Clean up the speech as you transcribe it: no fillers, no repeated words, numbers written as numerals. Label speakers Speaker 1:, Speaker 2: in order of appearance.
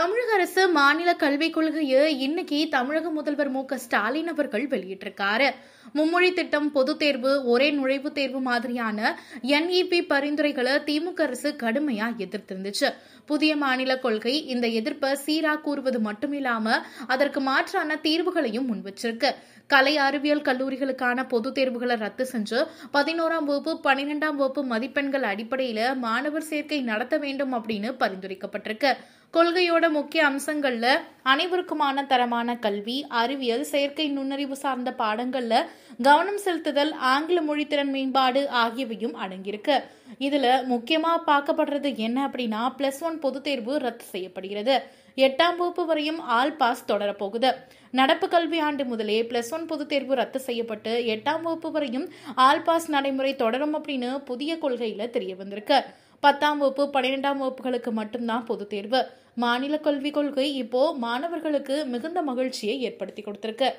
Speaker 1: தமிழக அரசு மாநில கல்விக் கொள்கையை இன்னைக்கு தமிழக முதல்வர் மு.க.ஸ்டாலின் அவர்கள் வெளியிட்டிருக்காரு. மும்மொழி திட்டம், பொதுத் தேர்வு, ஒரே நுழைவுத் தேர்வு மாதிரியான NEP பரிந்துரைகளை திமுக அரசு கடுமையா எதிர்த்திருந்துச்சு. புதிய மாநில கொள்கை இந்த எதிர்ப்பை சீரா கூறுவது மட்டுமில்லாம அதற்கு மாற்றான தீர்வுகளையும் முன்வச்சிருக்கு. கலை அறிவியல் கல்லூரிகளுக்கான பொதுத் தேர்வுகளை ரத்து செஞ்சு 11ஆம் வகுப்பு 12ஆம் வகுப்பு மதிப்பெண்கள் அடிப்படையில மாணவர் சேர்க்கை நடத்த வேண்டும் அப்படின்னு பரிந்துரைக்கப்பட்டிருக்கு. கொள்கையோட முக்கிய அம்சங்கள்ல அனைவருக்குமான தரமான கல்வி, அறிவியல், செயற்கை நுண்ணறிவு சார்ந்த பாடங்கள்ல கவனம் செலுத்துதல், ஆங்கில மொழித்திறன் மேம்பாடு ஆகியவையும் அடங்கியிருக்கு. இதுல முக்கியமா பார்க்கப்படுறது என்ன அப்படின்னா, +1 பொதுத் தேர்வு ரத்து செய்யப்படுகிறது. 8ஆம் வகுப்பு வரையும் ஆல் பாஸ் தொடரப்போகுது. நடப்பு கல்வி ஆண்டு முதலே +1 பொதுத் தேர்வு ரத்து செய்யப்பட்டு 8ஆம் வகுப்பு வரையும் ஆல் பாஸ் நடைமுறை தொடரும் அப்படின்னு புதிய கொள்கையில தெரிய வந்திருக்கு. 10ஆம் வகுப்பு 12ஆம் வகுப்புகளுக்கு மட்டும்தான் பொதுத் தேர்வு. மாநில கல்விக் கொள்கை இப்போ மாணவர்களுக்கு மிகுந்த மகிழ்ச்சியை ஏற்படுத்தி கொடுத்திருக்கு.